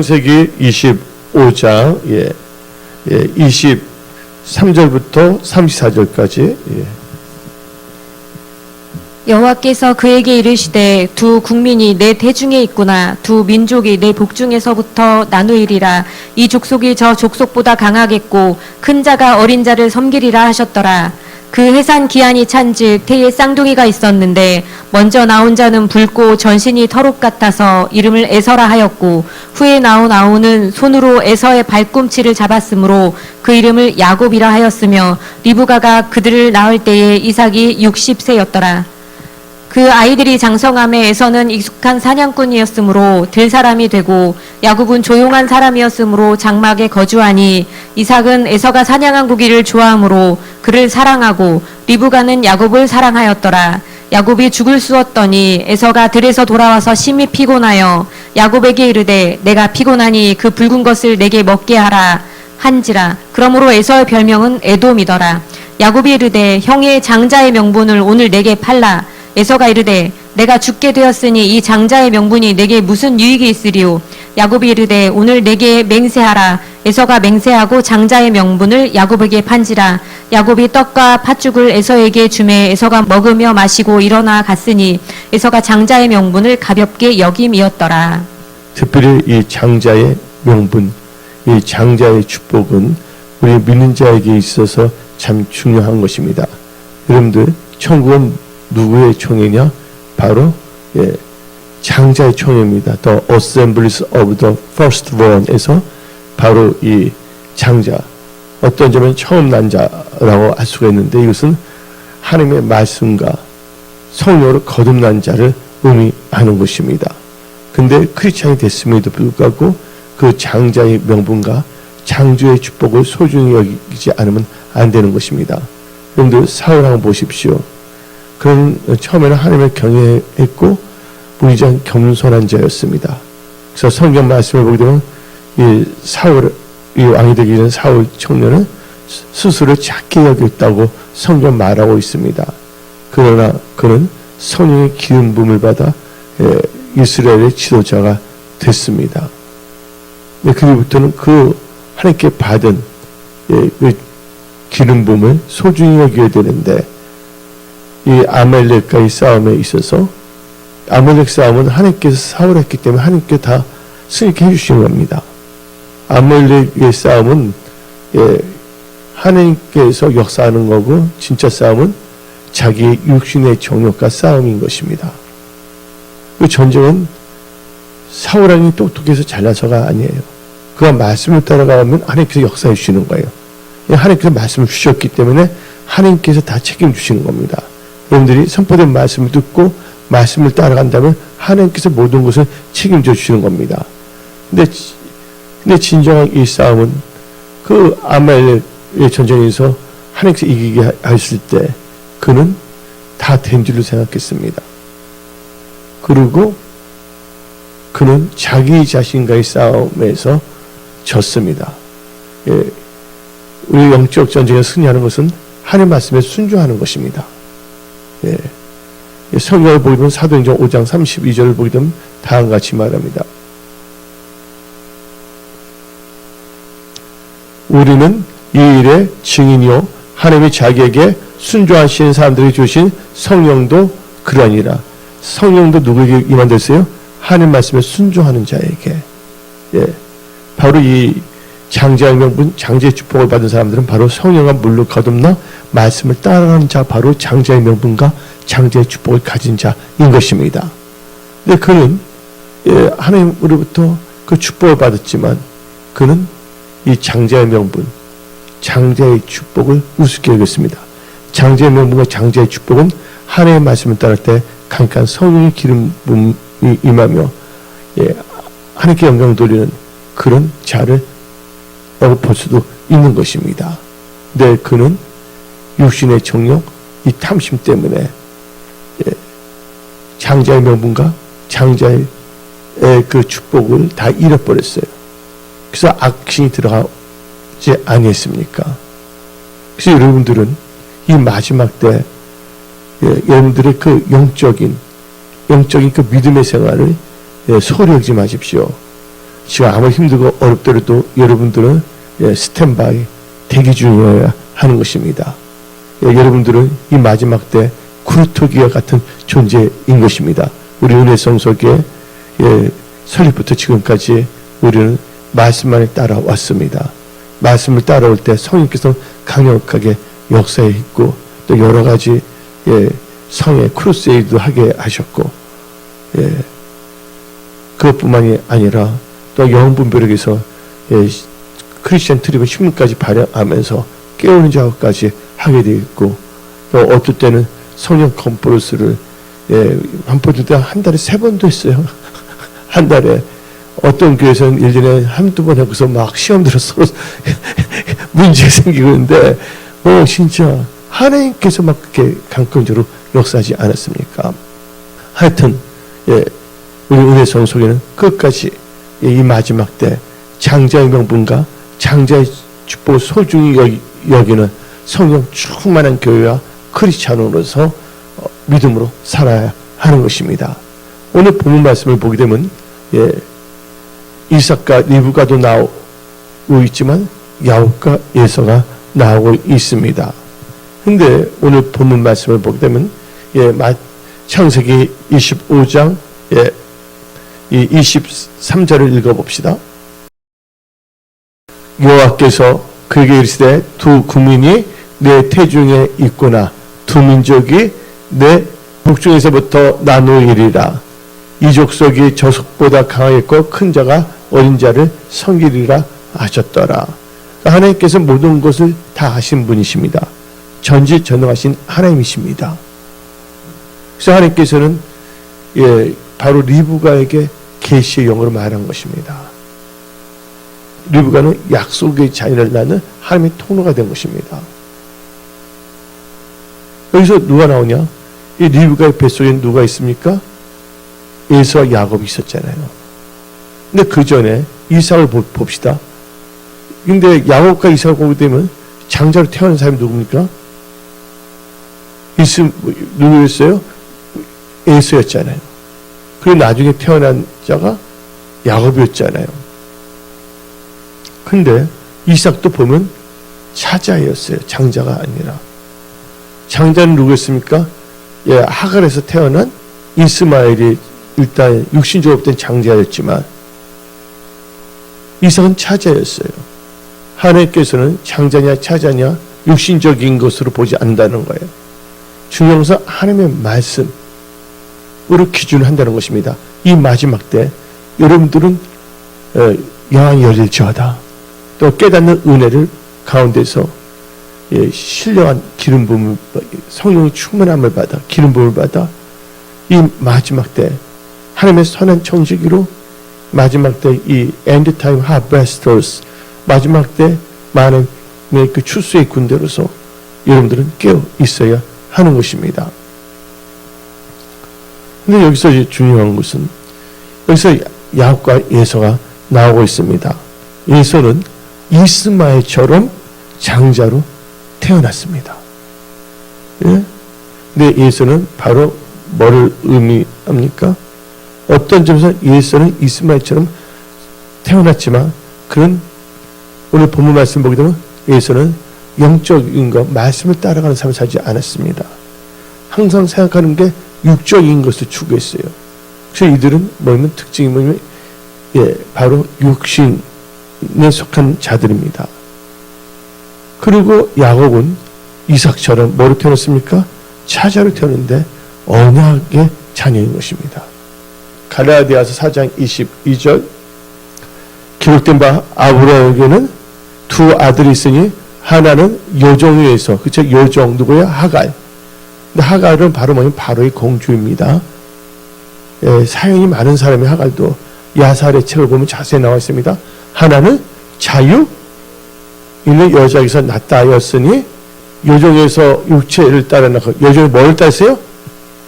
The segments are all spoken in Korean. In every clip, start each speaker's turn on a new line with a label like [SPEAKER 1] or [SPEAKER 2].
[SPEAKER 1] 창세기 25장 23절부터 34절까지.
[SPEAKER 2] 여호와께서 그에게 이르시되 두 국민이 내 대중에 있구나. 두 민족이 내 복중에서부터 나누이리라. 이 족속이 저 족속보다 강하겠고 큰 자가 어린 자를 섬기리라 하셨더라. 그 해산 기한이 찬즉 태에 쌍둥이가 있었는데 먼저 나온 자는 붉고 전신이 털옷 같아서 이름을 에서라 하였고 후에 나온 아우는 손으로 에서의 발꿈치를 잡았으므로 그 이름을 야곱이라 하였으며 리브가가 그들을 낳을 때에 이삭이 60세였더라. 그 아이들이 장성함에 에서는 익숙한 사냥꾼이었으므로 들 사람이 되고 야곱은 조용한 사람이었으므로 장막에 거주하니 이삭은 에서가 사냥한 고기를 좋아하므로 그를 사랑하고 리브가는 야곱을 사랑하였더라. 야곱이 죽을 쑤었더니 에서가 들에서 돌아와서 심히 피곤하여 야곱에게 이르되 내가 피곤하니 그 붉은 것을 내게 먹게 하라 한지라. 그러므로 에서의 별명은 에돔이더라. 야곱이 이르되 형의 장자의 명분을 오늘 내게 팔라. 에서가 이르되 내가 죽게 되었으니 이 장자의 명분이 내게 무슨 유익이 있으리요. 야곱이 이르되 오늘 내게 맹세하라. 에서가 맹세하고 장자의 명분을 야곱에게 판지라. 야곱이 떡과 팥죽을 에서에게 주매 에서가 먹으며 마시고 일어나 갔으니 에서가 장자의 명분을 가볍게 여김이었더라.
[SPEAKER 1] 특별히 이 장자의 명분, 이 장자의 축복은 우리 믿는 자에게 있어서 참 중요한 것입니다. 여러분들, 천국은 누구의 총회냐? 바로 장자의 총회입니다. The Assemblies of the Firstborn에서 바로 이 장자, 어떤 점은 처음 난 자라고 할 수가 있는데 이것은 하나님의 말씀과 성령으로 거듭난 자를 의미하는 것입니다. 근데 크리스찬이 됐음에도 불구하고 그 장자의 명분과 장주의 축복을 소중히 여기지 않으면 안 되는 것입니다. 여러분들 사울 한번 보십시오. 그는 처음에는 하나님을 경외했고 무지장 겸손한 자였습니다. 그래서 성경 말씀을 보게 되면 이 왕이 되기 전 사울 청년은 스스로 작게 여겼다고 성경 말하고 있습니다. 그러나 그는 성령의 기름 부음을 받아 이스라엘의 지도자가 됐습니다. 그리고부터는 그 하나님께 받은 그 기름 부음을 소중히 여겨야 되는데 이 아말렉과의 싸움에 있어서 아말렉 싸움은 하나님께서 사울했기 때문에 하나님께 다 승리케 해주시는 겁니다. 아말렉의 싸움은 하나님께서 역사하는 거고 진짜 싸움은 자기 육신의 정욕과 싸움인 것입니다. 그 전쟁은 사울 왕이 똑똑해서 잘나서가 아니에요. 그가 말씀을 따라가면 하나님께서 역사해 주시는 거예요. 하나님께서 말씀을 주셨기 때문에 하나님께서 다 책임주시는 겁니다. 여러분들이 선포된 말씀을 듣고 말씀을 따라간다면 하나님께서 모든 것을 책임져 주시는 겁니다. 근데 진정한 이 싸움은 그 아말렉의 전쟁에서 하나님께서 이기게 하실 때 그는 다 된 줄로 생각했습니다. 그리고 그는 자기 자신과의 싸움에서 졌습니다. 우리 영적 전쟁에 승리하는 것은 하나님 말씀에 순종하는 것입니다. 성경을 보게 되면 사도행전 5장 32절을 보게 되면 다음과 같이 말합니다. 우리는 이 일의 증인이요 하나님이 자기에게 순종하시는 사람들이 주신 성령도 그러하니라. 성령도 누구에게 임한됐어요? 하나님 말씀에 순종하는 자에게. 바로 이 장자의 명분, 장자의 축복을 받은 사람들은 바로 성령과 물로 거듭나 말씀을 따라가는 자, 바로 장자의 명분과 장자의 축복을 가진 자인 것입니다. 근데 그는 하나님으로부터 그 축복을 받았지만 그는 이 장자의 명분, 장자의 축복을 우습게 여겼습니다. 장자의 명분과 장자의 축복은 하나님의 말씀을 따를 때 강력한 성령의 기름이 임하며 하나님께 영광을 돌리는 그런 자를 라고 볼 수도 있는 것입니다. 근데 그는 육신의 정욕, 이 탐심 때문에 장자의 명분과 장자의 그 축복을 다 잃어버렸어요. 그래서 악신이 들어가지 아니했습니까? 그래서 여러분들은 이 마지막 때 여러분들의 그 영적인 그 믿음의 생활을 소홀히 여기지 마십시오. 지금 아무리 힘들고 어렵더라도 여러분들은 스탠바이 대기 중이어야 하는 것입니다. 여러분들은 이 마지막 때 구루토기와 같은 존재인 것입니다. 우리 은혜성소교회 설립부터 지금까지 우리는 말씀만을 따라왔습니다. 말씀을 따라올 때 성령께서 강력하게 역사에 있고 또 여러 가지 성의 크루세이드 하게 하셨고 그것뿐만이 아니라 또 영분별에게서 크리스천 트립의 힘까지 발휘하면서 깨우는 작업까지 하게 되어 있고 또 어떨 때는 성령 컨퍼런스를 한번 때 한 달에 3번도 했어요. 한 달에 어떤 교회에서는 1년에 한두 번 하고서 막 시험 들어서 문제가 생기고 있는데 진짜 하나님께서 막 그렇게 강권적으로 역사하지 않았습니까? 하여튼 우리 은혜성소교회는 끝까지 이 마지막 때 장자의 명분과 장자의 축복을 소중히 여기는 성령 충만한 교회와 크리스찬으로서 믿음으로 살아야 하는 것입니다. 오늘 본문 말씀을 보게 되면 이삭과 리브가도 나오고 있지만 야곱과 에서가 나오고 있습니다. 근데 오늘 본문 말씀을 보게 되면 창세기 25장 이 23절을 읽어봅시다. 여호와께서 그에게 이르시되 두 국민이 내 태중에 있구나 두 민족이 내 복중에서부터 나누이리라. 이 족속이 저속보다 강하겠고 큰 자가 어린 자를 섬기리라 하셨더라. 하나님께서 모든 것을 다 아신 분이십니다. 전지전능하신 하나님이십니다. 그래서 하나님께서는 바로 리브가에게 계시의 영으로 말한 것입니다. 리브가는 약속의 자녀를 낳는 하나님의 통로가 된 것입니다. 여기서 누가 나오냐? 이 리브가의 뱃속에 누가 있습니까? 에서와 야곱이 있었잖아요. 근데 그 전에 이삭을 봅시다. 근데 야곱과 이삭을 보게 되면 장자로 태어난 사람이 누굽니까? 누구였어요? 에서였잖아요. 그리고 나중에 태어난 자가 야곱이었잖아요. 근데 이삭도 보면 차자였어요. 장자가 아니라. 장자는 누구였습니까? 하갈에서 태어난 이스마엘이 일단 육신적으로 된 장자였지만 이삭은 차자였어요. 하나님께서는 장자냐 차자냐 육신적인 것으로 보지 않는다는 거예요. 중요한 것은 하나님의 말씀으로 기준을 한다는 것입니다. 이 마지막 때 여러분들은 영안이 열릴지어다. 또 깨닫는 은혜를 가운데서 신령한 기름 부음을 성령의 충만함을 받아 기름 부음을 받아 이 마지막 때 하나님의 선한 청지기로 마지막 때 이 end time harvesters 마지막 때 많은 그 추수의 군대로서 여러분들은 깨어 있어야 하는 것입니다. 근데 여기서 이제 중요한 것은 여기서 야곱과 에서가 나오고 있습니다. 에서는 이스마엘처럼 장자로 태어났습니다. 예? 근데 에서는 바로 뭐를 의미합니까? 어떤 점에서 에서는 이스마엘처럼 태어났지만 그는 오늘 본문 말씀 보게 되면 에서는 영적인 것, 말씀을 따라가는 삶을 살지 않았습니다. 항상 생각하는 게 육적인 것을 추구했어요. 그래서 이들은 뭐냐면 특징이 뭐냐면 바로 육신에 속한 자들입니다. 그리고 야곱은 이삭처럼 뭐로 태어났습니까? 차자로 태어났는데 언약의 자녀인 것입니다. 갈라디아서 4장 22절 기록된 바 아브라함에게는 두 아들이 있으니 하나는 요정에 의해서 그쵸? 요정 누구야? 하갈. 근데 하갈은 바로 뭐냐면 바로의 공주입니다. 사연이 많은 사람이 하갈도 야살의 책을 보면 자세히 나와 있습니다. 하나는 자유 있는 여자에게서 낳다였으니 요정에서 육체를 따라 낳고 요정이 뭘 따르세요?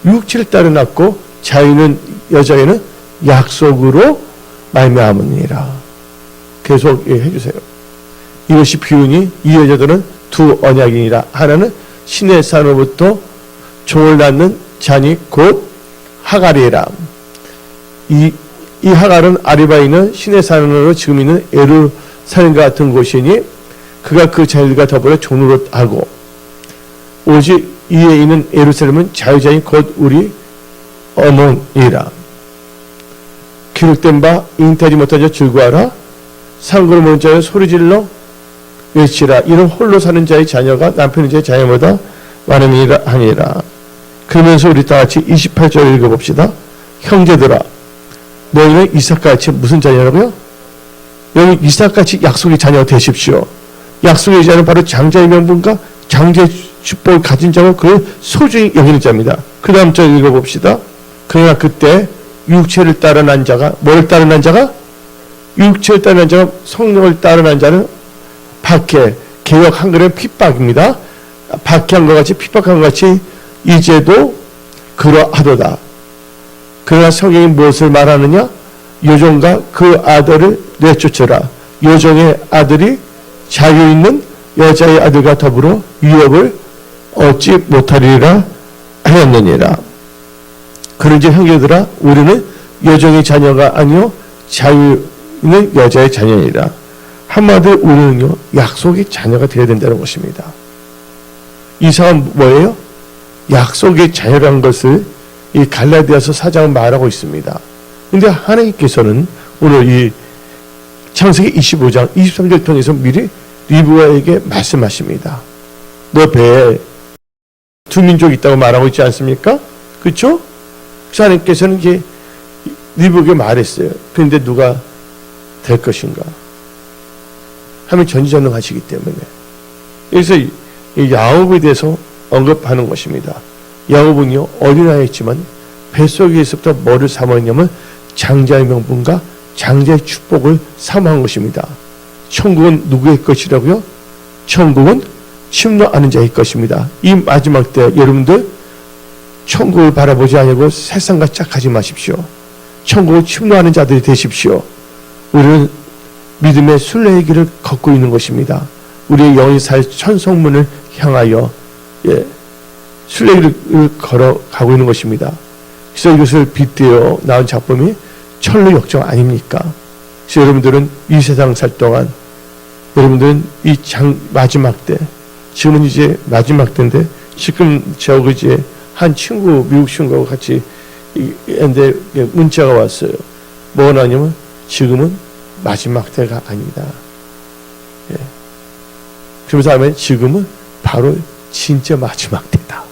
[SPEAKER 1] 육체를 따라 낳고 자유는 여자에는 약속으로 말미암으니라. 계속 해주세요. 이것이 비유니 이 여자들은 두 언약이니라. 하나는 신의 산으로부터 종을 낳는 자니 곧 하갈이라. 이 이 하갈은 아리바에 있는 신의 산으로 지금 있는 예루살렘과 같은 곳이니 그가 그 자녀들과 더불어 종로로 하고 오직 이에 있는 예루살렘은 자유자인 곧 우리 어머니라. 기록된 바 잉태하지 못한 자 즐거워하라. 상고를 모은 자여 소리질러 외치라. 이는 홀로 사는 자의 자녀가 남편 자의 자녀보다 많음이라 하니라. 그러면서 우리 다같이 28절 읽어봅시다. 형제들아 너희는 이삭같이 무슨 자녀라고요? 여기 이삭같이 약속의 자녀가 되십시오. 약속의 자녀는 바로 장자의 명분과 장자의 축복을 가진 자고 그를 소중히 여기는 자입니다. 그 다음 절 읽어봅시다. 그러나 그때 육체를 따라 난 자가 뭐를 따라 난 자가? 육체를 따라 난 자가 성령을 따라 난 자는 박해, 개역 한글은 핍박입니다. 박해한 것 같이 핍박한 것 같이 이제도 그러하도다. 그러나 성경이 무엇을 말하느냐? 요정과 그 아들을 내쫓으라. 요정의 아들이 자유 있는 여자의 아들과 더불어 유업을 얻지 못하리라 하였느니라. 그런지 형제들아 우리는 요정의 자녀가 아니요 자유 있는 여자의 자녀이라. 한마디로 우리는요 약속의 자녀가 되어야 된다는 것입니다. 이상은 뭐예요? 약속의 자녀라는 것을 이 갈라디아서 4장은 말하고 있습니다. 그런데 하나님께서는 오늘 이 창세기 25장 23절 통해서 미리 리브가에게 말씀하십니다. 너 배에 두 민족이 있다고 말하고 있지 않습니까? 그렇죠? 그래서 하나님께서는 이제 리브가에게 말했어요. 그런데 누가 될 것인가? 하면 전지전능하시기 때문에. 그래서 이 야곱에 대해서 언급하는 것입니다. 야곱은요 어린아이였지만 뱃속에서부터 뭐를 사모했냐면 장자의 명분과 장자의 축복을 사모한 것입니다. 천국은 누구의 것이라고요? 천국은 침노하는 자의 것입니다. 이 마지막 때 여러분들 천국을 바라보지 아니고 세상과 짝하지 마십시오. 천국을 침노하는 자들이 되십시오. 우리는 믿음의 순례의 길을 걷고 있는 것입니다. 우리의 영이 살 천성문을 향하여 순례길을 걸어가고 있는 것입니다. 그래서 이것을 빗대어 나온 작품이 천루역정 아닙니까? 그래서 여러분들은 이 세상 살 동안 여러분들은 이 마지막 때, 지금은 이제 마지막 때인데 지금 저하고 이제 한 친구, 미국 친구하고 같이 했는데 문자가 왔어요. 뭐가 나냐면 지금은 마지막 때가 아니다. 예. 그러면서 하면 지금은 바로 진짜 마지막 때다.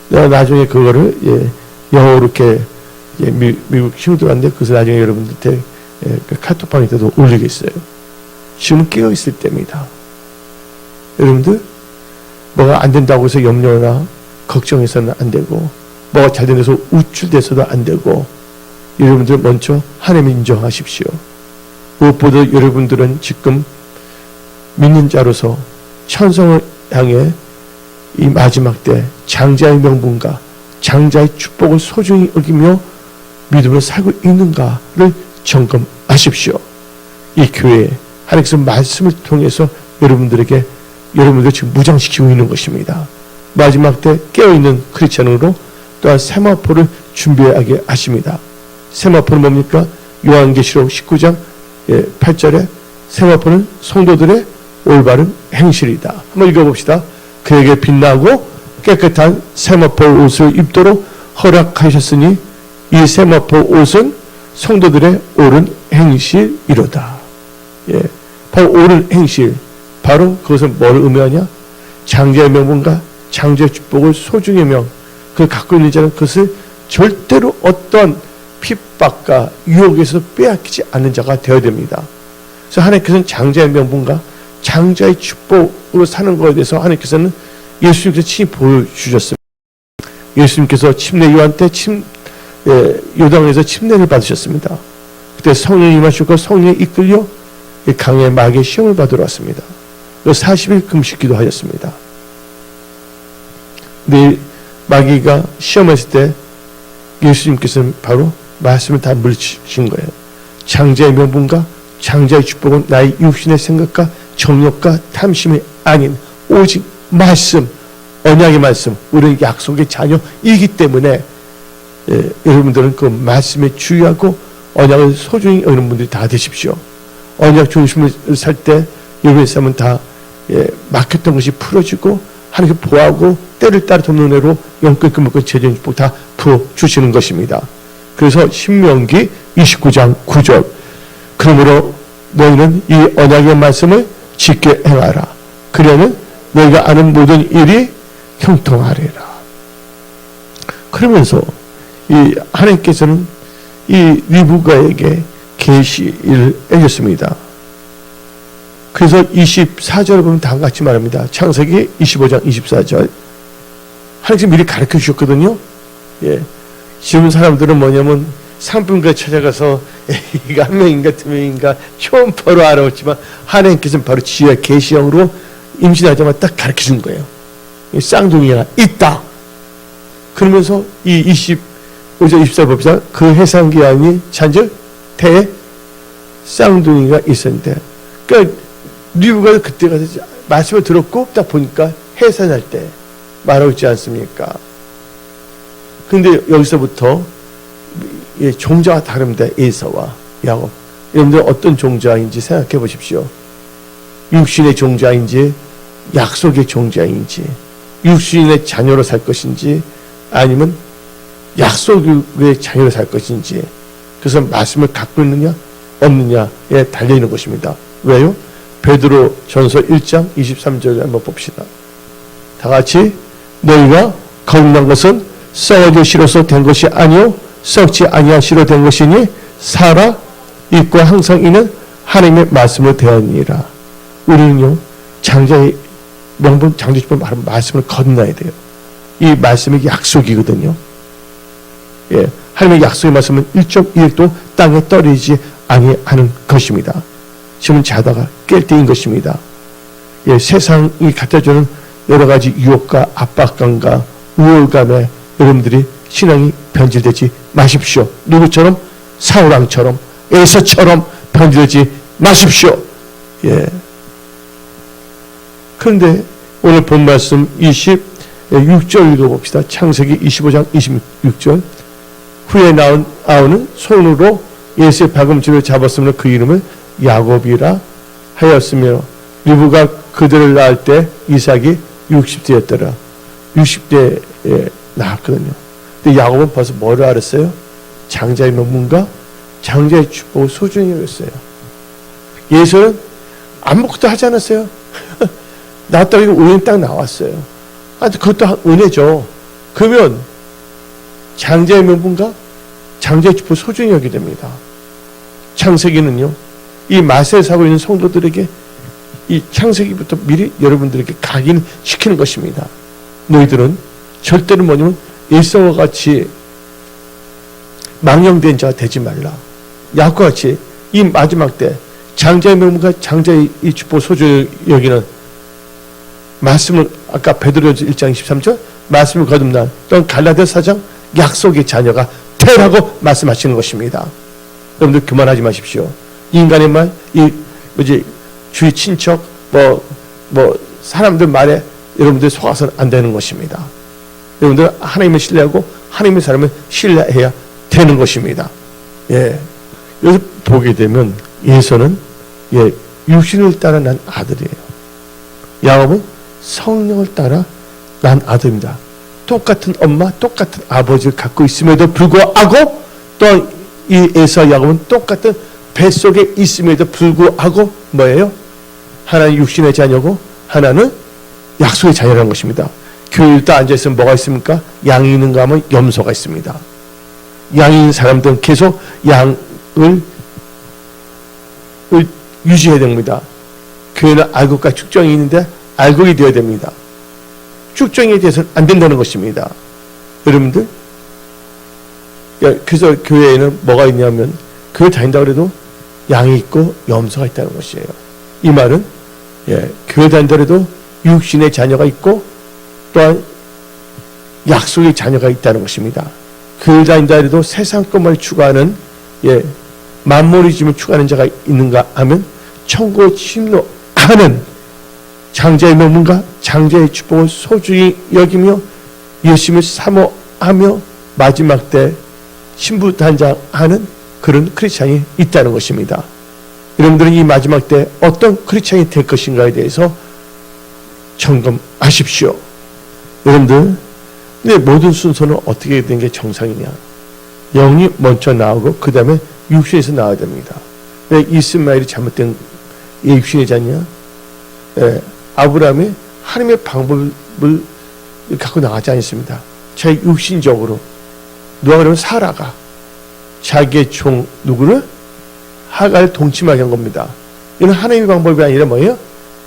[SPEAKER 1] 내가 나중에 그거를 영어로 이렇게 미국 친구들한테 그래서 나중에 여러분들한테 그 카톡방에도 올리겠어요. 지금 깨어 있을 때입니다. 여러분들 뭐가 안 된다고 해서 염려나 걱정해서는 안 되고 뭐가 잘 된다고 해서 우쭐대서도 안 되고 여러분들 먼저 하나님을 인정하십시오. 무엇보다 여러분들은 지금 믿는 자로서 천성을 향해 이 마지막 때 장자의 명분과 장자의 축복을 소중히 여기며 믿음을 살고 있는가를 점검하십시오. 이 교회 하나님께서 말씀을 통해서 여러분들 지금 무장시키고 있는 것입니다. 마지막 때 깨어있는 크리스찬으로 또한 세마포를 준비하게 하십니다. 세마포는 뭡니까? 요한계시록 19장 8절에 세마포는 성도들의 올바른 행실이다. 한번 읽어봅시다. 그에게 빛나고 깨끗한 세마포 옷을 입도록 허락하셨으니 이 세마포 옷은 성도들의 옳은 행실이로다. 바로 옳은 행실. 바로 그것은 뭐를 의미하냐? 장자의 명분과 장자의 축복을 소중히 명. 그걸 갖고 있는 자는 그것을 절대로 어떤 핍박과 유혹에서 빼앗기지 않는 자가 되어야 됩니다. 그래서 하나님께서는 장자의 명분과 장자의 축복으로 사는 것에 대해서 하나님께서는 예수님께서 친히 보여주셨습니다. 예수님께서 침례 요한 때 요단에서 침례를 받으셨습니다. 그때 성령이 임하시고 성령에 이끌려 강의 마귀의 시험을 받으러 왔습니다. 40일 금식기도 하셨습니다. 근데 마귀가 시험했을 때 예수님께서는 바로 말씀을 다 물리치신 거예요. 장자의 명분과 장자의 축복은 나의 육신의 생각과 정욕과 탐심이 아닌 오직 말씀, 언약의 말씀, 우리는 약속의 자녀이기 때문에 여러분들은 그 말씀에 주의하고 언약을 소중히 여기는 분들이 다 되십시오. 언약 중심을 살 때 여러분의 삶은 다 막혔던 것이 풀어지고 하나님께 보호하고 때를 따라 돕는 은혜로 영권 끊고 재정 축복 다 부어주시는 것입니다. 그래서 신명기 29장 9절 그러므로 너희는 이 언약의 말씀을 지켜 행하라. 그러면 너희가 아는 모든 일이 형통하리라. 그러면서 이 하나님께서는 이 리브가에게 계시를 해줬습니다. 그래서 24절을 보면 다 같이 말합니다. 창세기 25장 24절 하나님께서 미리 가르쳐 주셨거든요. 지금 사람들은 뭐냐면 상품가 찾아가서 이가 한 명인가 두 명인가 초음파로 알아봤지만 하나님께서는 바로 지혜 계시형으로 임신하자마자 딱 가르쳐 준 거예요. 쌍둥이가 있다. 그러면서 이 25절 24절 봅시다. 그 해산기한이 찬즉 태에 쌍둥이가 있었는데 그러니까 리브가 그때 가서 말씀을 들었고 딱 보니까 해산할 때 말하고 있지 않습니까? 근데 여기서부터 종자가 다릅니다. 에서와 야곱. 여러분들 어떤 종자인지 생각해 보십시오. 육신의 종자인지 약속의 종자인지 육신의 자녀로 살 것인지 아니면 약속의 자녀로 살 것인지 그래서 말씀을 갖고 있느냐 없느냐에 달려있는 것입니다. 왜요? 베드로 전서 1장 23절을 한번 봅시다. 다 같이 너희가 거듭난 것은 썩어져 실어서 된 것이 아니요 썩지 아니한 실어 된 것이니 살아 있고 항상 있는 하나님의 말씀으로 되었느니라. 우리는요 장자의 명분 장자집을 말하면 말씀을 거듭나야 돼요. 이 말씀이 약속이거든요. 하나님의 약속의 말씀은 1.1도 땅에 떨어지지 아니하는 것입니다. 지금 자다가 깰 때인 것입니다. 세상이 갖다주는 여러 가지 유혹과 압박감과 우월감에 여러분들이 신앙이 변질되지 마십시오. 누구처럼? 사울왕처럼 에서처럼 변질되지 마십시오. 그런데 오늘 본 말씀 26절 읽어봅시다. 창세기 25장 26절 후에 나온 아우는 손으로 예수의 발꿈치를 잡았으므로 그 이름을 야곱이라 하였으며 리브가 그들을 낳을 때 이삭이 60대였더라. 60대에 낳았거든요. 근데 야곱은 벌써 뭐를 알았어요? 장자의 명분과 장자의 축복을 소중히 여겼어요. 예수는 아무것도 하지 않았어요. 낳았다고 은혜 딱 나왔어요. 그것도 은혜죠. 그러면 장자의 명분과 장자의 축복을 소중히 여기게 됩니다. 창세기는요, 이 마세에 살고 있는 성도들에게 이 창세기부터 미리 여러분들에게 각인시키는 것입니다. 너희들은 절대로 뭐냐면 일성과 같이 망령된 자가 되지 말라. 야곱과 같이 이 마지막 때 장자의 명분과 장자의 이 축복을 소중히 여기는 말씀을 아까 베드로 1장 23절 말씀을 거듭난 또는 갈라디아 4장 약속의 자녀가 되라고 말씀하시는 것입니다. 여러분들 그만하지 마십시오. 인간의 말, 주위 친척, 사람들 말에 여러분들 속아서는 안 되는 것입니다. 여러분들 하나님을 신뢰하고 하나님의 사람을 신뢰해야 되는 것입니다. 여기서 보게 되면 예서는 육신을 따라 난 아들이에요. 야곱은 성령을 따라 난 아들입니다. 똑같은 엄마, 똑같은 아버지를 갖고 있음에도 불구하고 또 이 에서 야곱은 똑같은 뱃속에 있음에도 불구하고 뭐예요? 하나는 육신의 자녀고 하나는 약속의 자녀라는 것입니다. 교회에 딱 앉아있으면 뭐가 있습니까? 양이 있는가 하면 염소가 있습니다. 양이 있는 사람들은 계속 양을 유지해야 됩니다. 교회는 알곡과 축정이 있는데 알곡이 되어야 됩니다. 축정에 대해서는 안 된다는 것입니다. 여러분들, 그래서 교회에는 뭐가 있냐면 교회 다닌다고 해도 양이 있고 염소가 있다는 것이에요. 이 말은 교회 다닌다고 해도 육신의 자녀가 있고 또한 약속의 자녀가 있다는 것입니다. 교회 다닌다고 해도 세상 것만 추구하는 만모리즘을 추구하는 자가 있는가 하면 천국을 침노하는 장자의 명분과 장자의 축복을 소중히 여기며 열심히 사모하며 마지막 때 신부 단장하는 그런 크리스찬이 있다는 것입니다. 여러분들은 이 마지막 때 어떤 크리스찬이 될 것인가에 대해서 점검하십시오. 여러분들, 근데 모든 순서는 어떻게 된 게 정상이냐? 영이 먼저 나오고 그 다음에 육신에서 나와야 됩니다. 왜 이스마엘이 잘못된 육신의 자냐? 아브라함이 하나님의 방법을 갖고 나가지 않습니다. 제 육신적으로 누가 그러면 사라가 자기의 종 누구를 하가를 동침하게 한 겁니다. 이건 하나님의 방법이 아니라 뭐예요?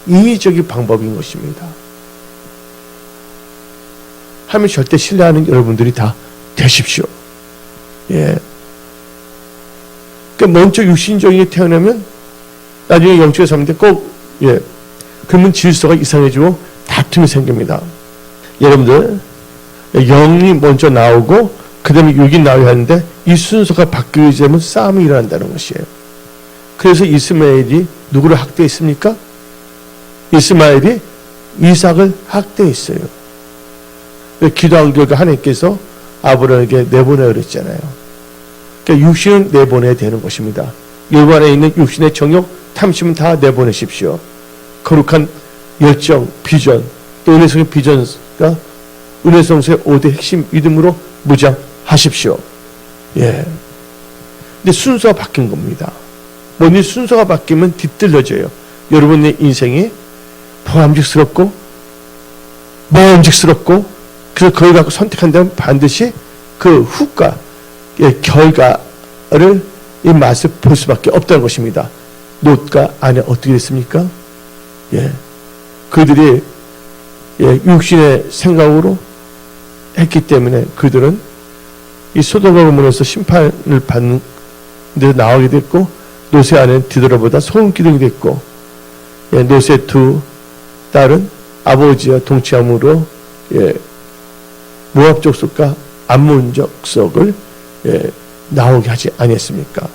[SPEAKER 1] 인위적인 방법인 것입니다. 하나님 절대 신뢰하는 여러분들이 다 되십시오. 예. 그러니까 먼저 육신적인 게 태어나면 나중에 영적으로 사는데 꼭 그러면 질서가 이상해지고 다툼이 생깁니다. 여러분들 영이 먼저 나오고 그 다음에 육이 나와야 하는데 이 순서가 바뀌게 되면 싸움이 일어난다는 것이에요. 그래서 이스마엘이 누구를 학대했습니까? 이스마엘이 이삭을 학대했어요. 기도한 결과 하나님께서 아브라함에게 내보내라 그랬잖아요. 그러니까 육신은 내보내야 되는 것입니다. 여러분 안에 있는 육신의 정욕, 탐심은 다 내보내십시오. 거룩한 열정, 비전, 또 은혜성의 비전과 은혜성서의 5대 핵심 믿음으로 무장하십시오. 예. 근데 순서가 바뀐 겁니다. 뭐니 순서가 바뀌면 뒤틀려져요. 여러분의 인생이 보람직스럽고 모험직스럽고 그래서 그걸 갖고 선택한다면 반드시 그 후과 결과를 이 맛을 볼 수밖에 없다는 것입니다. 롯과 아내 어떻게 됐습니까? 그들이 육신의 생각으로 했기 때문에 그들은 이 소돔과 고모라에서 심판을 받는 데 나오게 됐고 롯의 아내는 뒤돌아보다 소금 기둥이 됐고 롯의 두 딸은 아버지와 동침함으로 모압 족속과 암몬 족속을 나오게 하지 아니했습니까?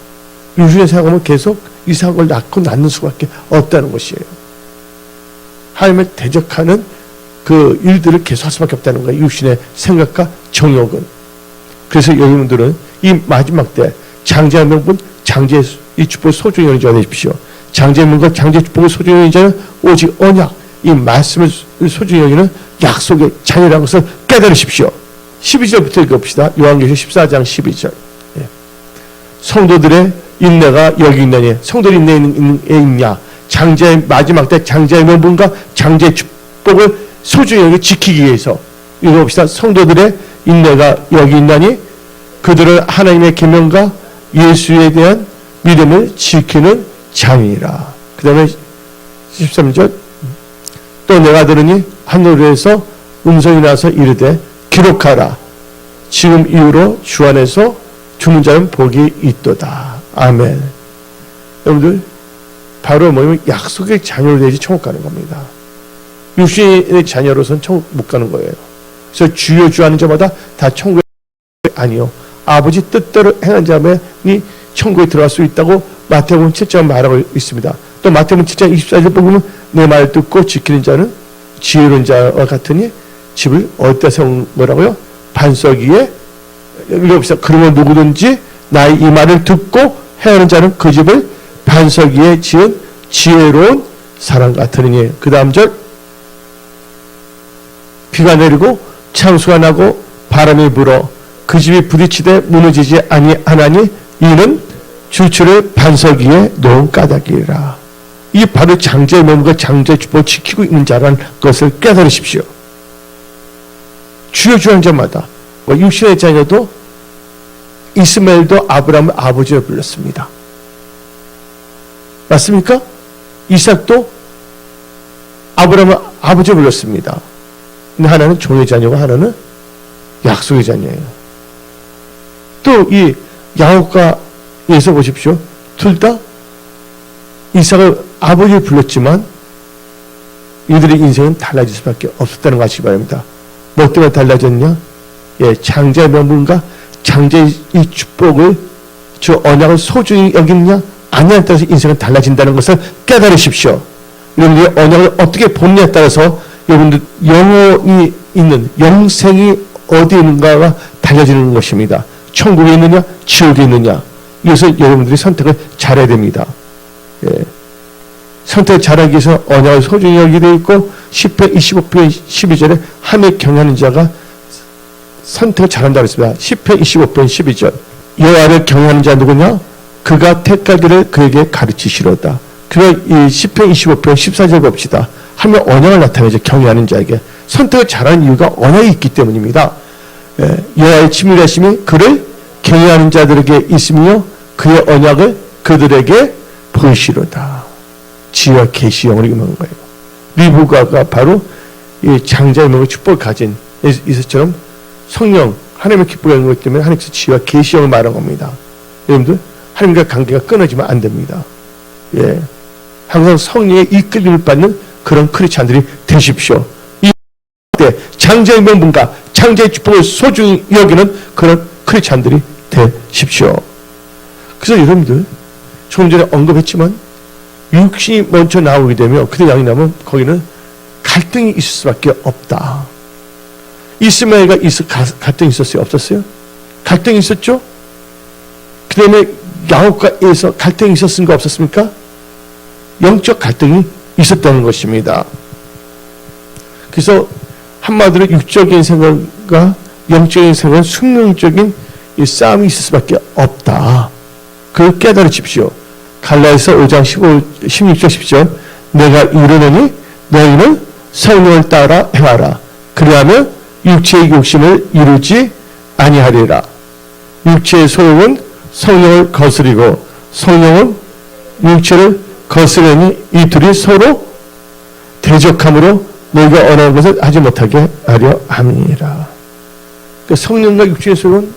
[SPEAKER 1] 육신의 생각하면 계속 이삭을 낳고 낳는 수밖에 없다는 것이에요. 하나님을 대적하는 그 일들을 계속할 수밖에 없다는 거예요. 육신의 생각과 정욕은. 그래서 여러분들은 이 마지막 때 장자의 명분, 장자의 이 축복을 소중히 여기는 자가 되십시오. 장자의 명분과 장자의 축복을 소중히 여기는 자는 오직 언약, 이 말씀을 소중히 여기는 약속의 자녀라는 것을 깨달으십시오. 12절부터 읽어봅시다. 요한계시록 14장 12절. 성도들의 인내가 여기 있느니, 성도들의 인내에 있냐? 장자의 마지막 때 장자의 명분과 장자의 축복을 소중히 여기 지키기 위해서 읽어봅시다. 성도들의 인내가 여기 있나니 그들은 하나님의 계명과 예수에 대한 믿음을 지키는 자니라. 그 다음에 13절 또 내가 들으니 하늘에서 음성이 나서 이르되 기록하라. 지금 이후로 주 안에서 죽는 자는 복이 있도다. 아멘. 여러분들 바로 뭐냐면 약속의 자녀로 되지 천국 가는 겁니다. 육신의 자녀로서는 천국 못 가는 거예요. 그래서 주여 주 하는 자마다 다 천국에 아니요. 아버지 뜻대로 행한 자만이 천국에 들어갈 수 있다고 마태복음 7장 말하고 있습니다. 또 마태복음 7장 24절 보면 내 말 듣고 지키는 자는 지혜로운 자와 같으니 집을 어디다 세운 거라고요? 반석 위에. 읽어봅시다. 그러면 누구든지 나의 이 말을 듣고 행하는 자는 그 집을 반석 위에 지은 지혜로운 사람 같으니. 그 다음 절 비가 내리고 창수가 나고 바람이 불어 그 집이 부딪히되 무너지지 아니하나니 이는 주추를 반석 위에 놓은 까닭이라. 이 바로 장자의 몸과 장자의 축복을 지키고 있는 자라는 것을 깨달으십시오. 주여 주한 자마다 육신의 자녀도 이스마엘도 아브라함을 아버지로 불렀습니다. 맞습니까? 이삭도 아브라함을 아버지로 불렀습니다. 근데 하나는 종의 자녀고 하나는 약속의 자녀예요. 또 이 야곱과 에서 보십시오. 둘 다 이삭을 아버지로 불렀지만 이들의 인생은 달라질 수밖에 없었다는 거 아시기 바랍니다. 뭐 때문에 달라졌냐? 장자의 명분과 장자의 이 축복을 주 언약을 소중히 여기느냐 아니냐에 따라서 인생은 달라진다는 것을 깨달으십시오. 여러분들이 언약을 어떻게 보느냐에 따라서 여러분들 영혼이 있는 영생이 어디 있는가가 달려지는 것입니다. 천국에 있느냐 지옥에 있느냐, 이것을 여러분들이 선택을 잘해야 됩니다. 예. 선택을 잘하기 위해서 언약을 소중히 여기게 되어 있고 10편 25편 12절에 하나님을 경외하는 자가 선택을 잘한다고 했습니다. 10편 25편 12절, 여호와를 경외하는 자 누구냐? 그가 택하기를 그에게 가르치시로다. 그가 이 10편 25편 14절 봅시다. 하나님의 언약을 나타내죠. 경외하는 자에게. 선택을 잘하는 이유가 언약이 있기 때문입니다. 예, 여호와의 친밀하심이 그를 경외하는 자들에게 있으며 그의 언약을 그들에게 보이시로다. 지혜와 계시형을 임한 거예요. 리브가가 바로 이 장자의 명의 축복을 가진 이것처럼 성령, 하나님의 기쁨을 하는 것 때문에 하나님께서 지혜와 계시형을 말한 겁니다. 여러분들, 하나님과 관계가 끊어지면 안 됩니다. 예, 항상 성령의 이끌림을 받는 그런 크리스찬들이 되십시오. 이 때 장자의 명분과 장자의 축복을 소중히 여기는 그런 크리스찬들이 되십시오. 그래서 여러분들, 조금 전에 언급했지만 육신이 먼저 나오게 되면, 그때 양이 나면 거기는 갈등이 있을 수밖에 없다. 이스마엘과 갈등이 있었어요? 없었어요? 갈등이 있었죠? 그 다음에 야곱과 에서 갈등이 있었습니까? 없었습니까? 영적 갈등이 있었다는 것입니다. 그래서 한마디로 육적인 생각과 영적인 생각은 숙명적인 이 싸움이 있을 수밖에 없다. 그걸 깨달으십시오. 갈라디아서 5장 16절 10절, 내가 이르노니 너희는 성령을 따라 행하라. 그리하면 육체의 욕심을 이루지 아니하리라. 육체의 소욕은 성령을 거스리고 성령은 육체를 거스르니 이 둘이 서로 대적함으로 너희가 원하는 것을 하지 못하게 하려 함이니라. 그러니까 성령과 육체의 소욕은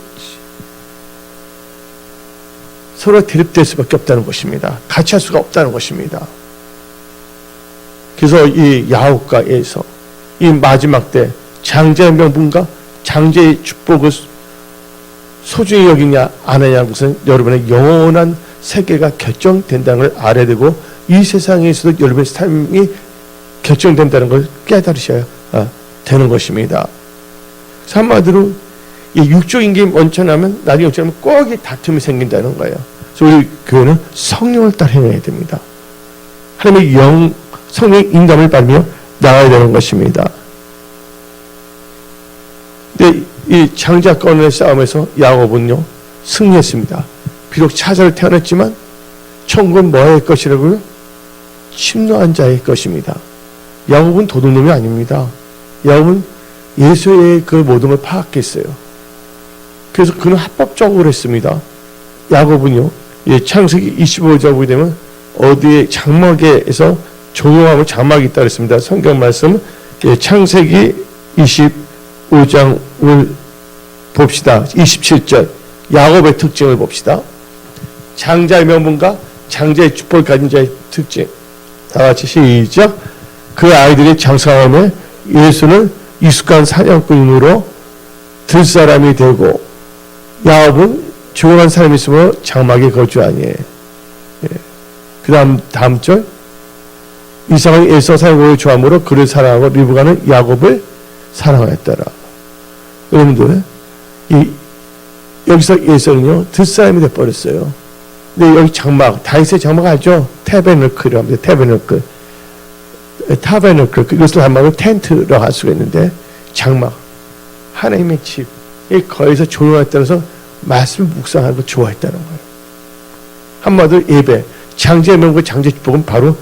[SPEAKER 1] 서로 대립될 수밖에 없다는 것입니다. 같이 할 수가 없다는 것입니다. 그래서 이 야곱과 에서 이 마지막 때 장자의 명분과 장자의 축복을 소중히 여기냐 안 하냐는 것은 여러분의 영원한 세계가 결정된다는 걸 알아야 되고, 이 세상에서도 여러분의 삶이 결정된다는 걸 깨달으셔야 되는 것입니다. 그래서 한마디로 이 육적인 게 먼저 나면 나중에 영적으로 꼭 다툼이 생긴다는 거예요. 그래서 우리 교회는 성령을 따라 행해야 됩니다. 하나님의 성령의 인감을 받으며 나가야 되는 것입니다. 근데 이 장자권의 싸움에서 야곱은요 승리했습니다. 비록 차자로 태어났지만 천국은 뭐의 것이라고요? 침노한 자의 것입니다. 야곱은 도둑놈이 아닙니다. 야곱은 예수의 그 모든 걸 파악했어요. 그래서 그는 합법적으로 했습니다. 야곱은요, 창세기 25장 보게 되면 어디에 장막에서 조용하고 장막이 있다 그랬습니다. 성경 말씀 창세기 25장을 봅시다. 27절 야곱의 특징을 봅시다. 장자의 명분과 장자의 축복을 가진 자의 특징. 다 같이 시작. 그 아이들이 장성함에 예수는 익숙한 사냥꾼으로 들사람이 되고 야곱은 조용한 사람이 있으므로 장막에 거주하니. 예. 그 다음 절. 이삭은 에서 사냥꾼을 좋아함으로 그를 사랑하고 리브가는 야곱을 사랑하였더라. 여러분들, 여기서 에서는요 들사람이 되어버렸어요. 근데 여기 장막, 다윗의 장막 알죠? 타베너클이라고 합니다. 타베너클. 이것을 한마디로 텐트라고 할 수가 있는데, 장막, 하나님의 집, 거기서 조용할 때라서 말씀을 묵상하는 걸 좋아했다는 거예요. 한마디로 예배, 장자의 명과 장자의 축복은 바로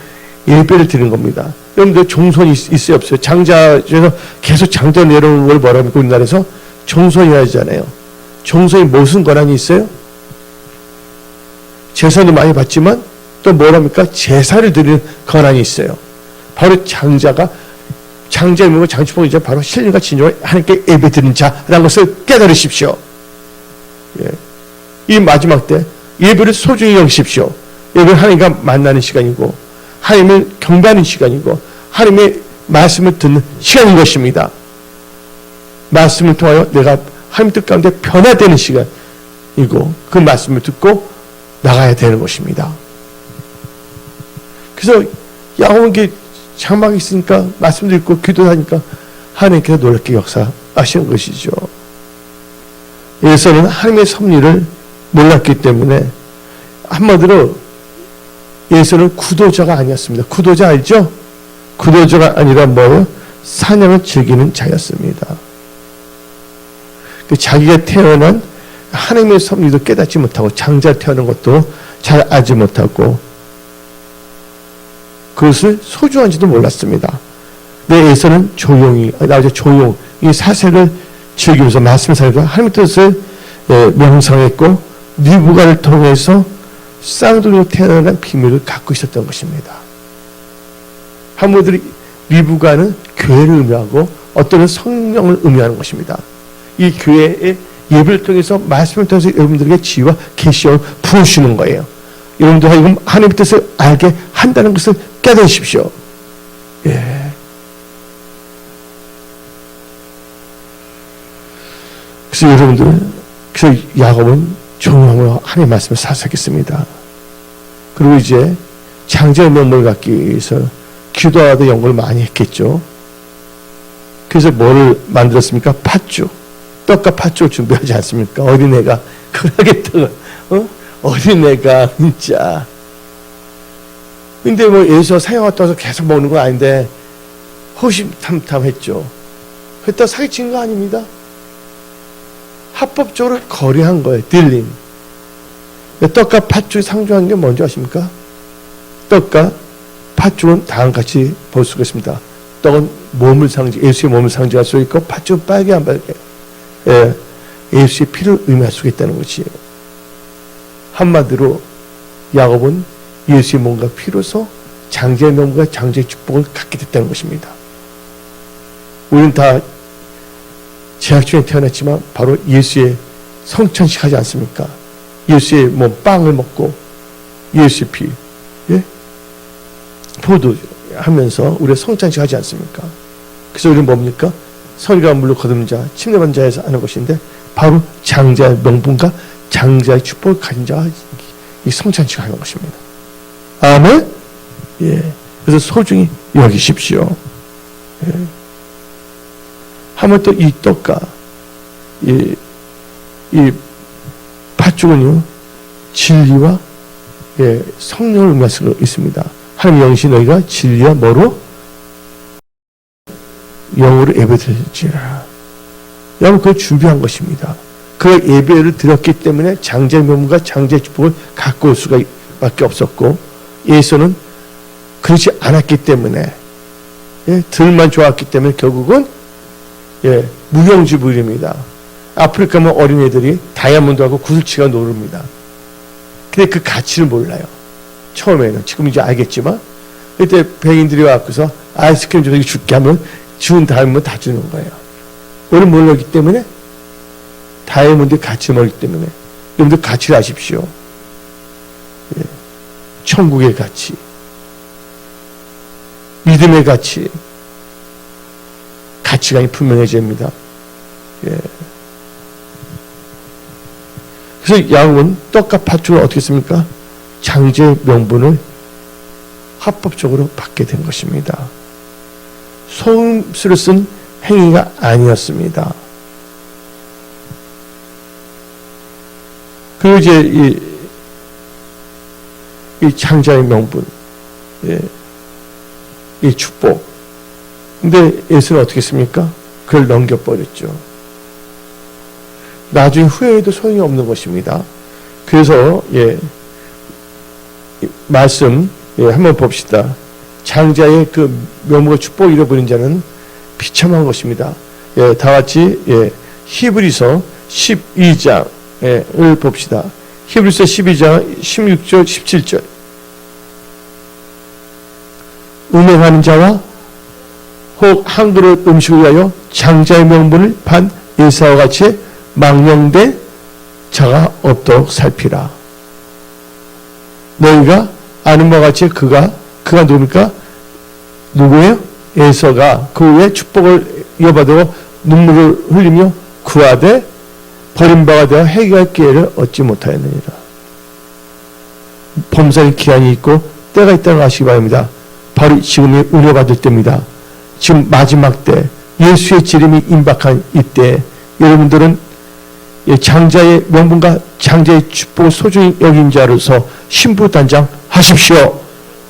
[SPEAKER 1] 예배를 드리는 겁니다. 여러분들 종손이 있어요 없어요? 장자에서 계속 장자 내려오는 걸 뭐라고 합니까? 우리나라에서 종손이 하잖아요. 종손이 무슨 권한이 있어요? 제사도 많이 받지만 또 뭐랍니까? 제사를 드리는 권한이 있어요. 바로 장자의 명과 장축복이죠. 바로 신령과 진정을 하나님께 예배 드리는 자라는 것을 깨달으십시오. 예. 이 마지막 때 예배를 소중히 여기십시오. 예배는 하나님과 만나는 시간이고 하나님을 경배하는 시간이고 하나님의 말씀을 듣는 시간인 것입니다. 말씀을 통하여 내가 하나님 뜻 가운데 변화되는 시간이고 그 말씀을 듣고 나가야 되는 것입니다. 그래서 야곱은 장막이 있으니까 말씀도 읽고 기도하니까 하나님께서 놀랍게 역사하시는 것이죠. 에서는 하나님의 섭리를 몰랐기 때문에 한마디로 에서는 구도자가 아니었습니다. 구도자 알죠? 구도자가 아니라 뭐예요? 사냥을 즐기는 자였습니다. 자기가 태어난 하나님의 섭리도 깨닫지 못하고 장자 태어난 것도 잘 알지 못하고 그것을 소중한지도 몰랐습니다. 내 에서는 조용히 이 사색을 즐기면서 말씀을 살고 하나님의 뜻을 명상했고 리브가를 통해서 쌍둥이로 태어난 비밀을 갖고 있었던 것입니다. 한분들이 리브가는 교회를 의미하고 어떤 성령을 의미하는 것입니다. 이 교회의 예배를 통해서 말씀을 통해서 여러분들에게 지혜와 계시를 부어주시는 거예요. 여러분들 하여금 하나님의 뜻을 알게 한다는 것을 깨달으십시오. 예. 그래서 여러분들, 그래서 야곱은 조용함으로 하나님의 말씀을 사색했습니다. 그리고 이제 장자의 명분을 갖기 위해서 기도하다 연구를 많이 했겠죠. 그래서 뭐를 만들었습니까? 팥죽. 떡과 팥죽을 준비하지 않습니까? 어린애가 그걸 하겠다고. 어린애가 진짜. 근데 뭐 예수가 사냥갔다 와서 계속 먹는 건 아닌데 호심탐탐했죠. 그랬다 사기친 거 아닙니다. 합법적으로 거래한 거예요. 딜링. 떡과 팥죽이 상징하는 게 뭔지 아십니까? 떡과 팥죽은 다음같이 볼 수가 있습니다. 떡은 몸을 예수의 몸을 상징할 수 있고 팥죽은 빨개 안 빨개. 예, 예수의 피를 의미할 수 있다는 것이에요. 한마디로 야곱은 예수의 몸과 피로서 장자의 명분과 장자의 축복을 갖게 됐다는 것입니다. 우리는 다 제약 중에 태어났지만 바로 예수의 성찬식 하지 않습니까? 예수의 몸 빵을 먹고 예수의 피, 예? 포도 하면서 우리가 성찬식 하지 않습니까? 그래서 우리는 뭡니까? 선과 물로 거듭는 자, 침례받은 자에서 하는 것인데 바로 장자의 명분과 장자의 축복을 가진 자가 이 성찬식을 하는 것입니다. 아멘? 예. 그래서 소중히 여기십시오. 예. 하면 또 이 떡과 이 팥죽은요 진리와 예, 성령을 의미할 수 있습니다. 하나님 영신 너희가 진리와 뭐로? 영으로 예배드릴지라. 여러분 그걸 준비한 것입니다. 그 예배를 드렸기 때문에 장자의 명분과 장자의 축복을 갖고 올 수가 밖에 없었고 예수는 그렇지 않았기 때문에 예, 들만 좋았기 때문에 결국은 예, 무용지물입니다. 아프리카 뭐 어린애들이 다이아몬드하고 구슬치가 노릅니다. 근데 그 가치를 몰라요. 처음에는. 지금 이제 알겠지만 그때 백인들이 와서 아이스크림 좀 줄게 하면 준 다음에 다 주는 거예요. 오늘 몰랐기 때문에 다이아몬드의 가치를 모르기 때문에 여러분들 가치를 아십시오. 예. 천국의 가치, 믿음의 가치, 가치관이 분명해집니다. 예. 그래서 야곱은 떡과 팥죽을 어떻게 씁니까? 장자의 명분을 합법적으로 받게 된 것입니다. 속임수를 쓴 행위가 아니었습니다. 그리고 이제 이 장자의 명분, 예, 이 축복. 근데 예수는 어떻게 했습니까? 그걸 넘겨버렸죠. 나중에 후회해도 소용이 없는 것입니다. 그래서 예, 말씀 예, 한번 봅시다. 장자의 그 명분과 축복을 잃어버린 자는 비참한 것입니다. 예, 다 같이 예, 히브리서 12장을 봅시다. 히브리서 12장 16절 17절. 음행하는 자와 혹 한 그릇 음식을 위하여 장자의 명분을 판 에사와 같이 망령된 자가 없도록 살피라. 너희가 아는 바와 같이 그가 누굽니까? 누구예요? 에서가 그 후에 축복을 이어받으고 눈물을 흘리며 구하되 버림받아 되어 회개할 기회를 얻지 못하였느니라. 범사의 기한이 있고 때가 있다는 걸 아시기 바랍니다. 바로 지금이 은혜 받을 때입니다. 지금 마지막 때 예수의 재림이 임박한 이때 여러분들은 장자의 명분과 장자의 축복을 소중히 여긴 자로서 신부 단장 하십시오.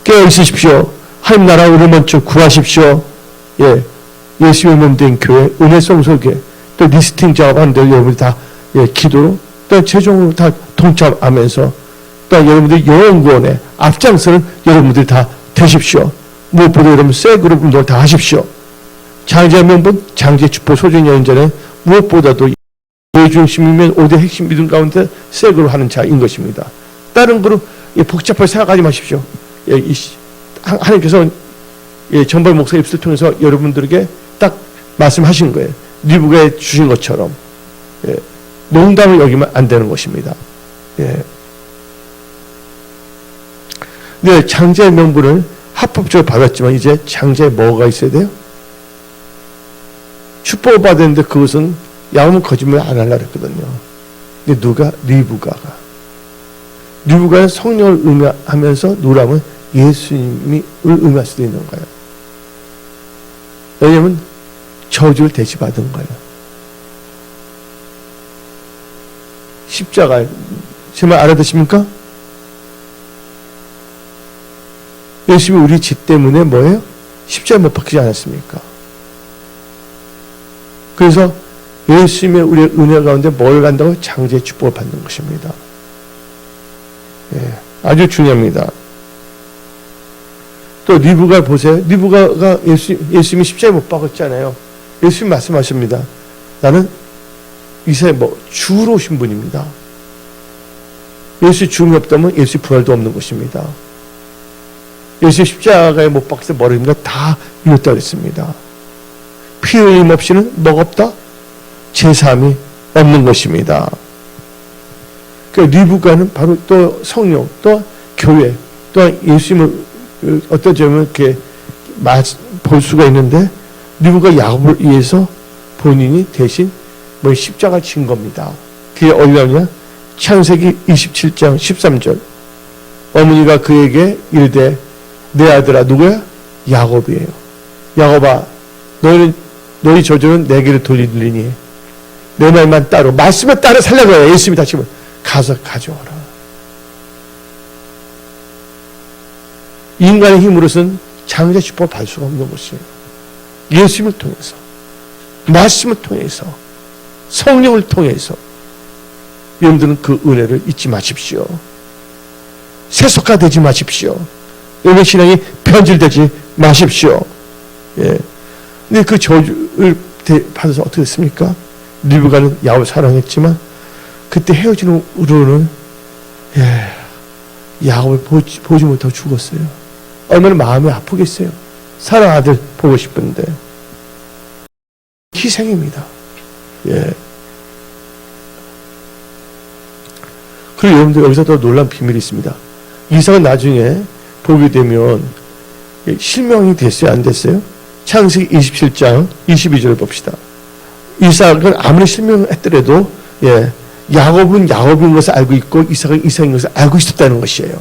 [SPEAKER 1] 깨어 있으십시오. 하나님 나라 의를 먼저 구하십시오. 예수의 몸된 교회, 은혜성소교회, 또 리스팅 작업하는데 여러분들 다 기도로 또 최종으로 다 동참하면서 또 여러분들 영원구원에 앞장서는 여러분들 다 되십시오. 무엇보다 여러분 셀그룹 운동을 다 하십시오. 장자의 명분, 장자의 축복 소중히 여긴 자는 무엇보다도 교회 중심이면 5대 핵심 믿음 가운데 셀그룹 하는 자인 것입니다. 다른 그룹 복잡하게 생각하지 마십시오. 하나님께서 전발 목사 입술을 통해서 여러분들에게 딱 말씀하신 거예요. 리브가에 주신 것처럼 농담을 여기면 안 되는 것입니다. 네, 장자의 명분을 합법적으로 받았지만 이제 장자에 뭐가 있어야 돼요? 축복을 받았는데 그것은 야곱은 거짓말 안 하려고 했거든요. 근데 누가? 리브가는 성령을 의미하면서 누라면 예수님이 의미할 수도 있는 거예요. 왜냐하면 저주를 대신받은 거예요. 십자가, 제 말 알아듣습니까? 예수님이 우리 죄 때문에 뭐예요? 십자가에 못 박히지 않았습니까? 그래서 예수님의 우리의 은혜 가운데 뭘 간다고? 장자의 축복을 받는 것입니다. 아주 중요합니다. 또 리브가 보세요. 리브가가 예수님이 십자가에 못 박았잖아요. 예수님 말씀하십니다. 나는 이사에 주로 오신 분입니다. 예수 죽음이 없다면 예수 부활도 없는 것입니다. 예수 십자가에 못 박혀서 머리가 다 이뤘다 그랬습니다. 피 흘림 없이는 뭐가 없다? 제사함이 없는 것입니다. 그 리브가는 바로 또 성령, 또 교회, 또 예수님을 어떤 점을 이렇게 볼 수가 있는데 리브가 야곱을 위해서 본인이 대신 십자가를 진 겁니다. 그게 어디 나오냐? 창세기 27장 13절. 어머니가 그에게 이르되 내 아들아 누구야? 야곱이에요. 야곱아 너희 저주는 내게로 돌리리니 내 말만 따로 말씀에 따라 살려고 해요. 예수님이 다시 가서 가져와라. 인간의 힘으로서는 장자 축복을 받을 수가 없는 것이에요. 예수님을 통해서, 말씀을 통해서, 성령을 통해서 여러분들은 그 은혜를 잊지 마십시오. 세속화되지 마십시오. 여러분 신앙이 변질되지 마십시오. 근데 그 저주를 받아서 어떻게 됐습니까? 리브가는 야곱을 사랑했지만 그때 헤어지는 후로는 야곱을 보지 못하고 죽었어요. 얼마나 마음이 아프겠어요. 사랑 아들 보고 싶은데. 희생입니다. 그리고 여러분들 여기서 더 놀라운 비밀이 있습니다. 이삭은 나중에 보게 되면 실명이 됐어요? 안 됐어요? 창세기 27장 22절을 봅시다. 이삭은 아무리 실명했더라도 야곱은 야곱인 것을 알고 있고 이삭은 이삭인 것을 알고 있었다는 것이에요.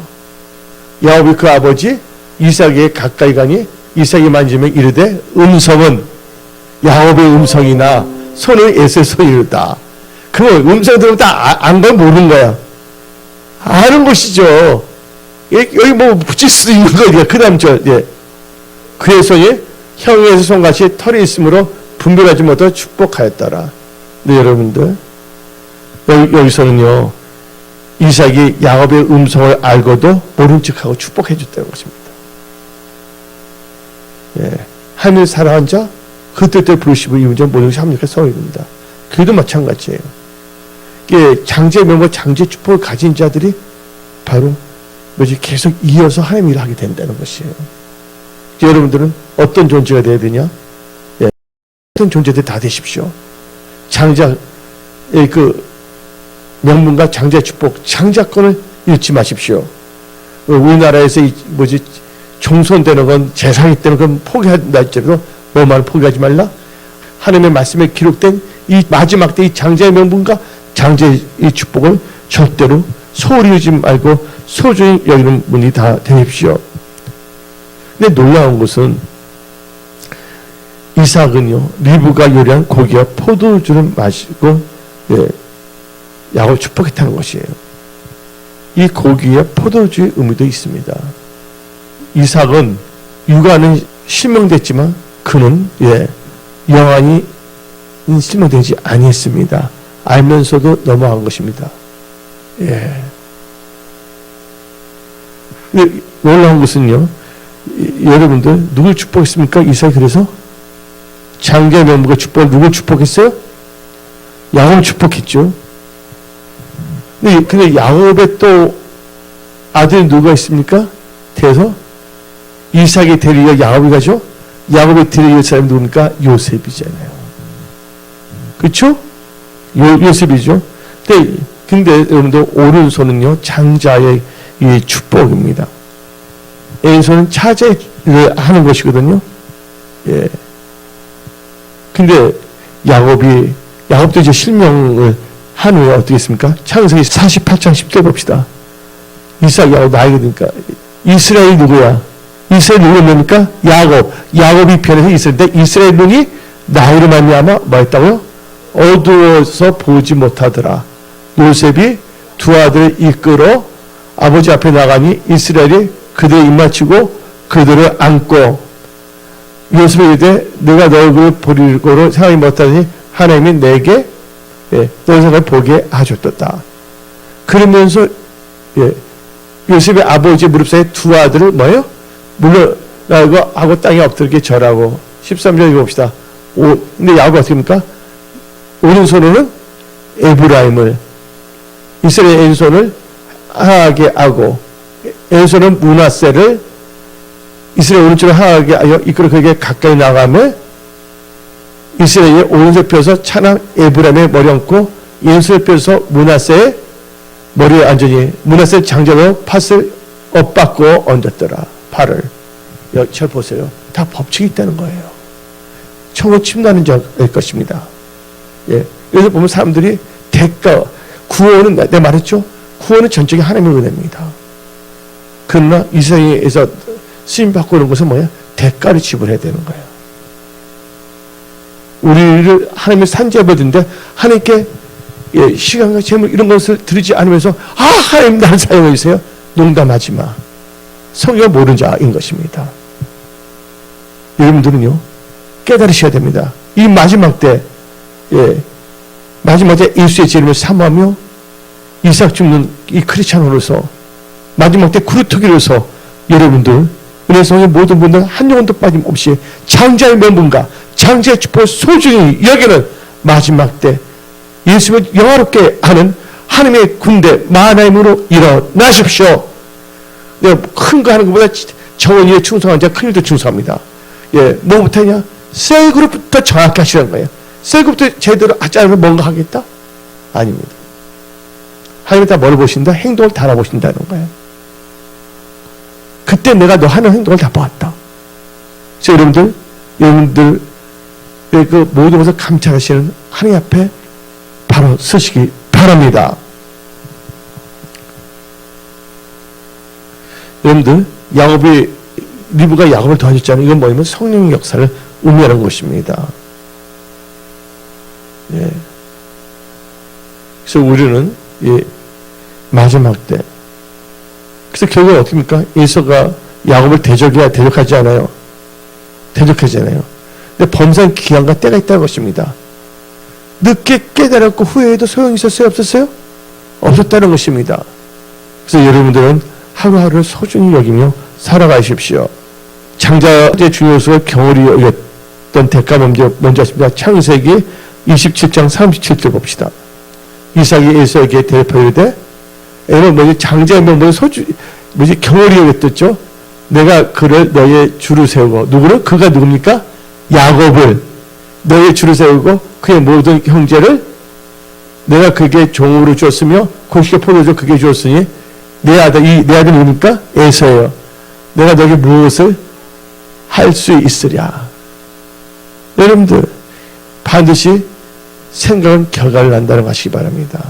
[SPEAKER 1] 야곱이 그 아버지 이삭에 가까이 가니 이삭이 만지면 이르되 음성은 야곱의 음성이나 손은 에서의 소리로다. 그 음성 들으면 다 안 걸 모르는 거야. 아는 것이죠. 여기 붙일 수도 있는 거야. 그 다음 그의 손이 형의 손같이 털이 있으므로 분별하지 못하고 축복하였더라. 네, 여러분들 여기서는요 이삭이 야곱의 음성을 알고도 모른 척하고 축복해 줬다는 것입니다. 하나님을 사랑한 자 그 뜻대로 부르시고 이 문제는 모든 것이 합력해 성립입니다. 그도 마찬가지예요. 장제의 명과 장제의 축복을 가진 자들이 바로 계속 이어서 하나님 일을 하게 된다는 것이에요. 여러분들은 어떤 존재가 되어야 되냐? 어떤 존재들 다 되십시오. 장자의 그 명분과 장자의 축복, 장자권을 잃지 마십시오. 우리나라에서 종손되는 건 제사기 때는 건 포기한다 할지라도 뭐만 포기하지 말라. 하나님의 말씀에 기록된 이 마지막 때 이 장자의 명분과 장자의 축복을 절대로 소홀히 여기지 말고 소중히 여기는 분이 다 되십시오. 근데 놀라운 것은 이삭은요 리브가 요리한 고기와 포도주를 마시고 야곱을 축복했다는 것이에요. 이 고기에 포도주의 의미도 있습니다. 이삭은 육아는 실명됐지만 그는 영안이 실명되지 아니했습니다. 알면서도 넘어간 것입니다. 근데 놀라운 것은요, 여러분들 누굴 축복했습니까? 이삭이 그래서 장자의 명부가 축복을 누굴 축복했어요? 야곱을 축복했죠. 근데 야곱의 또 아들이 누가 있습니까? 그래서 이삭이 데리고 야곱이 가죠. 야곱이 데리고 사람이 누굽니까? 요셉이잖아요. 그렇죠? 요셉이죠. 근데 여러분들 오른손은요 장자의 이 축복입니다. 왼손은 차지를 하는 것이거든요. 근데 야곱도 이제 실명을 한 후에 어떻게 했습니까? 창세기 48장 10절 봅시다. 이삭, 야곱 나이가 드니까 이스라엘이 누구야? 이스라엘 누구 뭡니까? 야곱이 변해서 이스라엘인데 이스라엘 눈이 나이로 말미암아 뭐 했다고요? 어두워서 보지 못하더라. 요셉이 두 아들을 이끌어 아버지 앞에 나가니 이스라엘이 그들을 입맞추고 그들을 안고 요셉이 이르되 내가 너 얼굴을 보리고로 생각이 못하니 하나님이 내게 너의 생각을 보게 하셨다. 그러면서 요셉의 아버지 무릎 사이에 두 아들을 뭐예요? 물러나고 하고 땅에 엎드리게 절하고 13절 읽어봅시다. 근데 야곱이 어떻게 합니까? 오른손으로는 에브라임을 이스라엘 왼손을 하게 하고 왼손은 므낫세를 이스라엘 오른쪽으로 하게 하여 이끌어 그에게 가까이 나가며 이스라엘의 오른손을 펴서 차남 에브라임의 머리 얹고 왼손을 펴서 므낫세의 머리에 앉으니 므낫세 장자로 팥을 엇받고 얹었더라. 팔을. 잘 보세요. 다 법칙이 있다는 거예요. 천국 침노하는 자일 것입니다. 여기서 보면 사람들이 구원은 내가 말했죠. 구원은 전적인 하나님의 은혜입니다. 그러나 이스라엘에서 쓰임받고 오는 것은 뭐야? 대가를 지불해야 되는 거예요. 우리를 하나님의 산지해버리는데 하나님께 시간과 재물 이런 것을 드리지 않으면서 하나님 나를 사용해 주세요. 농담하지 마. 성경을 모르는 자인 것입니다. 여러분들은요 깨달으셔야 됩니다. 이 마지막 때 마지막 때 예수의 재림을 사모하며 이삭 죽는 이 크리스찬으로서 마지막 때 구루터기로서 여러분들 은혜성의 모든 분들 한 영혼도 빠짐없이 장자의 명분과 장자의 축복을 소중히 여기는 마지막 때 예수님을 영화롭게 하는 하나님의 군대 만하임으로 일어나십시오. 큰 거 하는 것보다 정원 위에 충성한 자 큰 일도 충성합니다. 뭐부터냐? 셀그룹부터 정확히 하시라는 거예요. 셀그룹부터 제대로 하지 않으면 뭔가 하겠다? 아닙니다. 하나님이 다 뭘 보신다? 행동을 다 알아보신다는 거예요. 그때 내가 너 하는 행동을 다 보았다. 그래서 여러분들의 그 모든 것을 감찰하시는 하나님 앞에 바로 서시기 바랍니다. 여러분들 리브가 야곱을 도와줬잖아요. 이건 뭐냐면 성령의 역사를 의미하는 것입니다. 그래서 우리는 마지막 때 그래서 결국 어떻게 합니까? 에서가 야곱을 대적하지 않아요. 대적하잖아요. 근데 범사의 기한과 때가 있다는 것입니다. 늦게 깨달았고 후회해도 소용이 있었어요? 없었어요? 없었다는 것입니다. 그래서 여러분들은 하루하루를 소중히 여기며 살아가십시오. 장자의 중요성을 경홀히 여겼던 대가 먼저 하십니다. 창세기 27장 37절 봅시다. 이삭이 에서에게 대답하여 이르되 애는 장자의 명분을 경홀히 여겼댔죠. 내가 그를 너의 주를 세우고 누구를? 그가 누굽니까? 야곱을 너의 주를 세우고 그의 모든 형제를 내가 그에게 종으로 주었으며 곡식의 포도주 그에게 주었으니 내 아들이 누굽니까? 에서예요. 내가 너에게 무엇을 할 수 있으랴. 여러분들 반드시 생각은 결과를 난다는 거 아시기 바랍니다.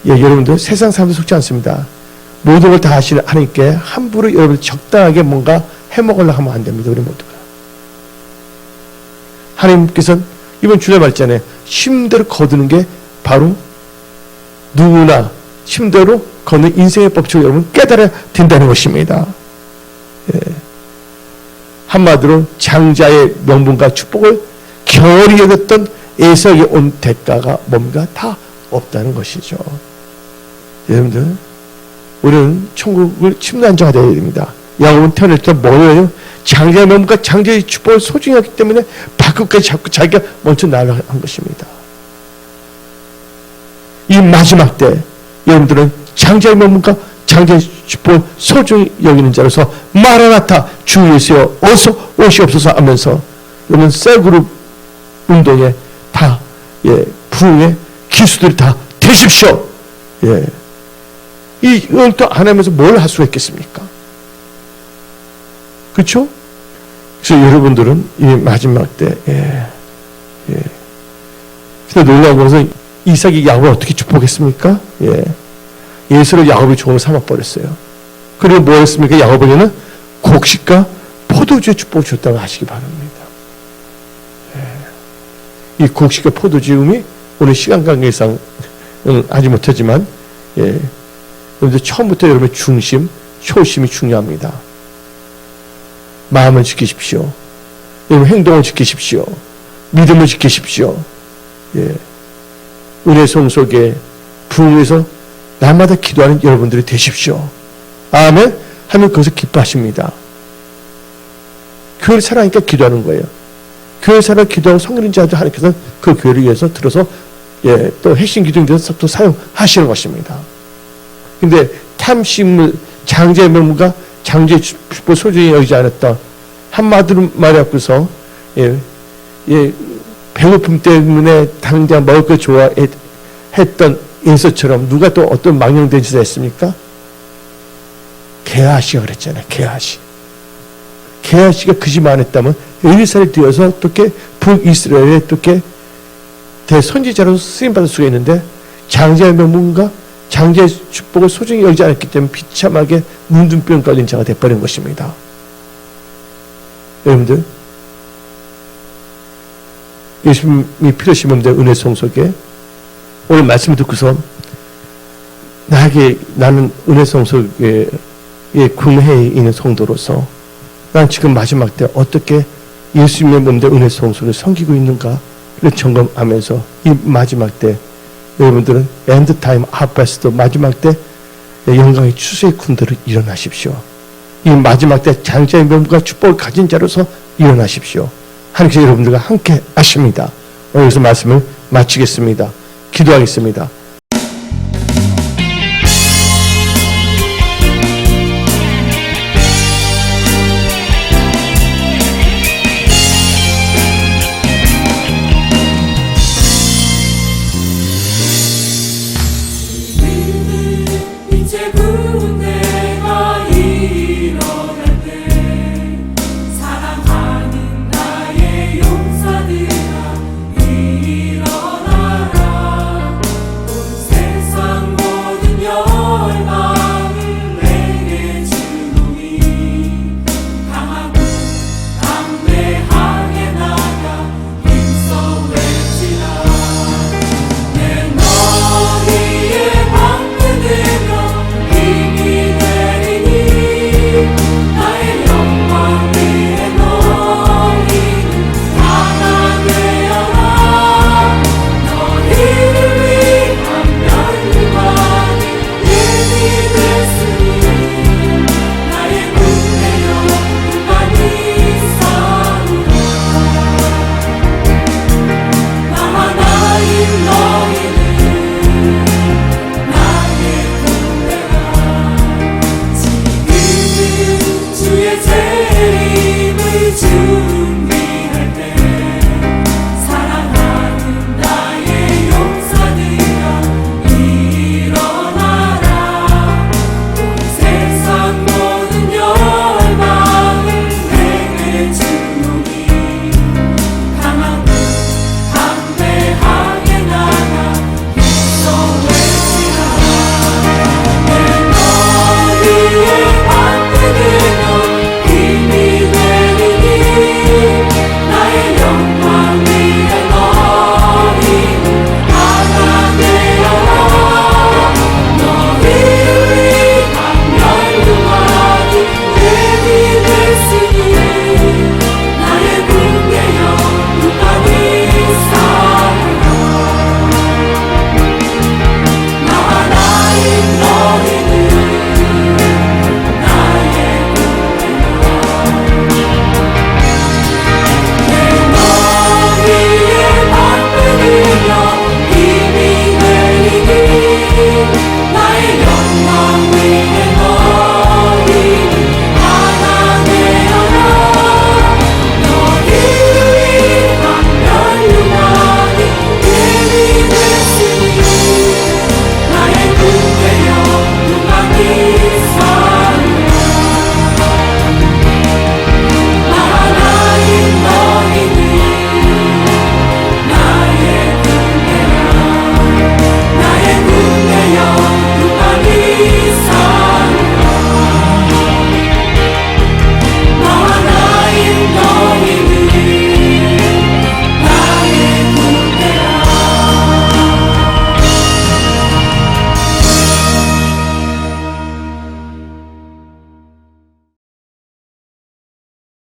[SPEAKER 1] 여러분들 세상 사람들 속지 않습니다. 모든 걸 다 하시는 하나님께 함부로 여러분 적당하게 뭔가 해먹으려고 하면 안 됩니다. 우리 모두가. 하나님께서는 이번 주에 말했잖아요. 쉼대로 거두는 게 바로 누구나 힘대로 걷는 인생의 법칙을 여러분 깨달아야 된다는 것입니다. 예. 한마디로 장자의 명분과 축복을 겨울이 여겼던 에서에게 온 대가가 뭔가 다 없다는 것이죠. 여러분들, 우리는 천국을 침노한 자가 되어야 됩니다. 야곱은 태어날 때 뭐예요? 장자의 명분과 장자의 축복을 소중히 하기 때문에 밖까지 자꾸 자기가 먼저 나아간 것입니다. 이 마지막 때 여러분들은 장자의 명분과 장자의 축복을 소중히 여기는 자로서 마라나타 주 예수여 어서 오시옵소서 하면서 여러분 셀그룹 운동에 다 부흥의 기수들이 다 되십시오. 이 응도 안 하면서 뭘 할 수가 있겠습니까? 그렇죠? 그래서 여러분들은 이 마지막 때 근데 놀라운 것은 이삭이 야곱을 어떻게 축복했습니까? 예수를 야곱의 종을 삼아버렸어요. 그리고 뭐 했습니까? 야곱에게는 곡식과 포도주의 축복을 줬다고 하시기 바랍니다. 이 곡식과 포도주의 의미 오늘 시간 관계상 하지 못하지만 여러분들 처음부터 여러분의 중심, 초심이 중요합니다. 마음을 지키십시오. 여러분 행동을 지키십시오. 믿음을 지키십시오. 은혜 성속에 부흥에서 날마다 기도하는 여러분들이 되십시오. 아멘. 하면 그것을 기뻐하십니다. 교회를 사랑하니까 기도하는 거예요. 교회 사랑 기도하고 성기는 자도 하나님께서 그 교회를 위해서 들어서 또 핵심 기도에 대해서 또 사용하시는 것입니다. 근데 탐심을 장자의 명분과 장자의 축복을 소중히 여기지 않았다. 한마디로 말해갖고서 배고픔 때문에 당장 먹을 거 좋아했던 예수처럼 누가 또 어떤 망령된 짓을 했습니까? 게하시가 그랬잖아요. 게하시가 그 짓만 했다면 엘리사를 띄워서 어떻게 북이스라엘에 어떻게 대선지자로 쓰임받을 수가 있는데 장자의 명분과 장자의 축복을 소중히 여기지 않았기 때문에 비참하게 문둥병 걸린 자가 되어버린 것입니다. 여러분들 예수님이 필요하신 분들 은혜 성속에 오늘 말씀을 듣고서 나는 은혜 성속에 궁해에 있는 성도로서 난 지금 마지막 때 어떻게 예수님의 몸된 은혜 성속을 섬기고 있는가를 점검하면서 이 마지막 때 여러분들은 엔드타임 하파스트 마지막 때 영광의 추수의 군대로 일어나십시오. 이 마지막 때 장자의 명분과 축복을 가진 자로서 일어나십시오. 하나님께서 여러분들과 함께 하십니다. 오늘 여기서 말씀을 마치겠습니다. 기도하겠습니다.